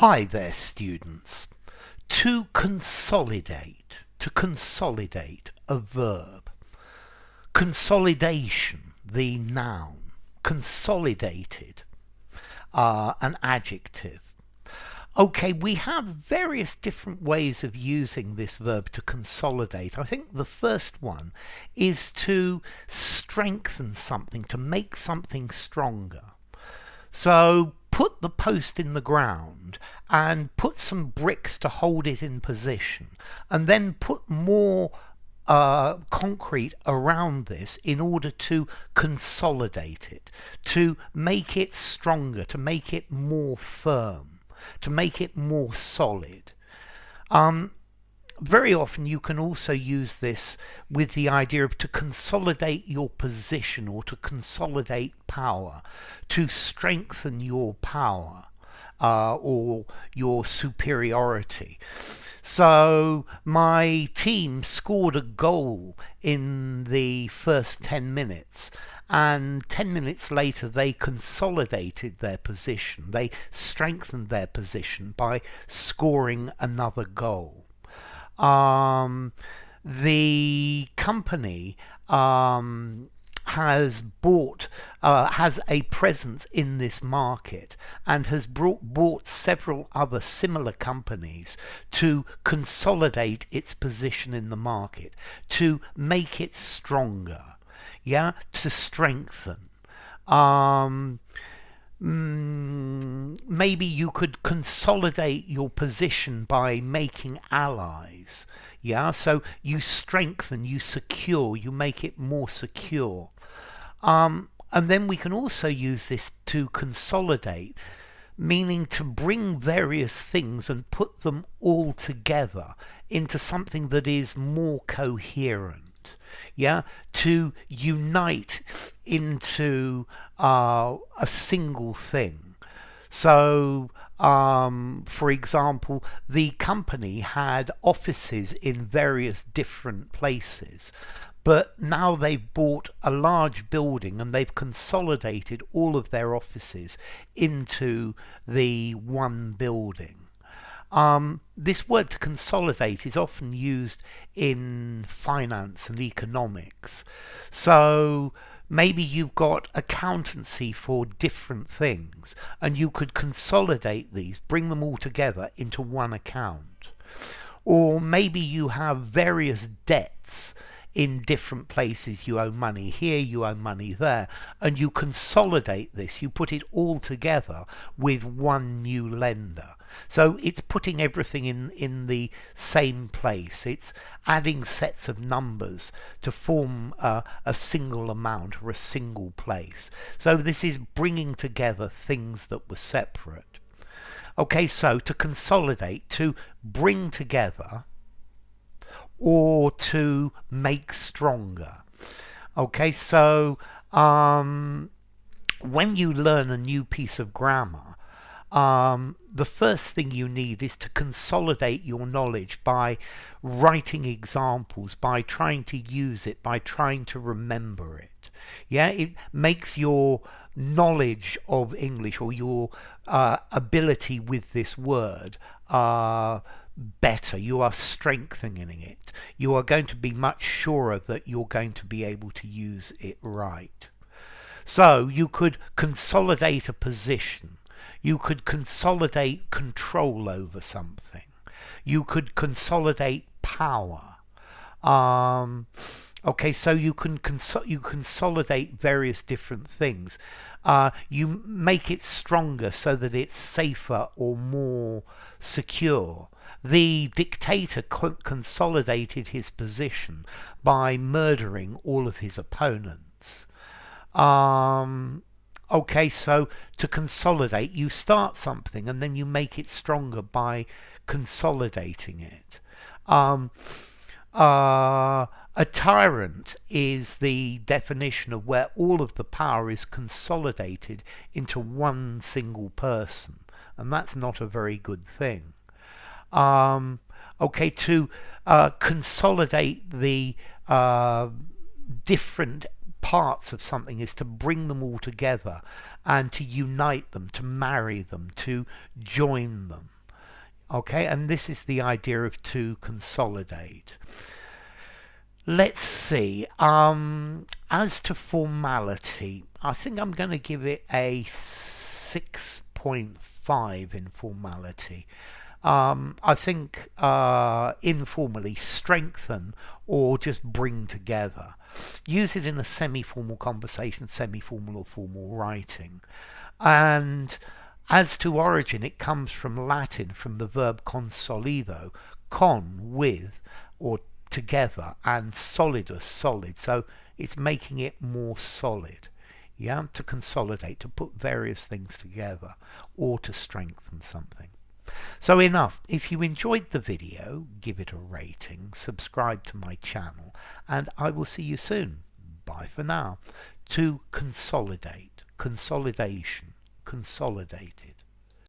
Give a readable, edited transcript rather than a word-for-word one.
Hi there, students. To consolidate, a verb. Consolidation, the noun. Consolidated, an adjective. Okay, we have various different ways of using this verb to consolidate. I think the first one is to strengthen something, to make something stronger. So put the post in the ground and put some bricks to hold it in position, and then put more concrete around this in order to consolidate it, to make it stronger, to make it more firm, to make it more solid. Very often you can also use this with the idea of to consolidate your position or to consolidate power, to strengthen your power or your superiority. So my team scored a goal in the first 10 minutes, and 10 minutes later they consolidated their position. They strengthened their position by scoring another goal. The company has a presence in this market and has bought several other similar companies to consolidate its position in the market, to make it stronger, to strengthen. Maybe you could consolidate your position by making allies. So you strengthen, you secure, you make it more secure. And then we can also use this to consolidate, meaning to bring various things and put them all together into something that is more coherent. To unite into a single thing. So, for example, the company had offices in various different places, but now they've bought a large building and they've consolidated all of their offices into the one building. This word to consolidate is often used in finance and economics. So maybe you've got accountancy for different things and you could consolidate these, bring them all together into one account. Or maybe you have various debts in different places. You owe money here, you owe money there, and you consolidate this, you put it all together with one new lender. So it's putting everything in the same place. It's adding sets of numbers to form a single amount or a single place. So this is bringing together things that were separate. Okay, so to consolidate, to bring together, or to make stronger. Okay, so when you learn a new piece of grammar, the first thing you need is to consolidate your knowledge by writing examples, by trying to use it, by trying to remember it. It makes your knowledge of English or your ability with this word better. You are strengthening it. You are going to be much surer that you're going to be able to use it right. So you could consolidate a position. You could consolidate control over something. You could consolidate power. Okay, so you consolidate various different things. You make it stronger so that it's safer or more secure. The dictator consolidated his position by murdering all of his opponents. Okay, so to consolidate, you start something and then you make it stronger by consolidating it. A tyrant is the definition of where all of the power is consolidated into one single person, and that's not a very good thing. Okay, to consolidate the different parts of something is to bring them all together and to unite them, to marry them, to join them. Okay, and this is the idea of to consolidate. Let's see. As to formality, I think I'm going to give it a 6.5 in formality. I think informally strengthen or just bring together. Use it in a semi-formal conversation, semi-formal or formal writing. And as to origin, it comes from Latin, from the verb consolido, con, with, or together, and solidus, solid. So it's making it more solid. Yeah, to consolidate, to put various things together, or to strengthen something. So enough. If you enjoyed the video, give it a rating, subscribe to my channel, and I will see you soon. Bye for now. To consolidate, consolidation, consolidated.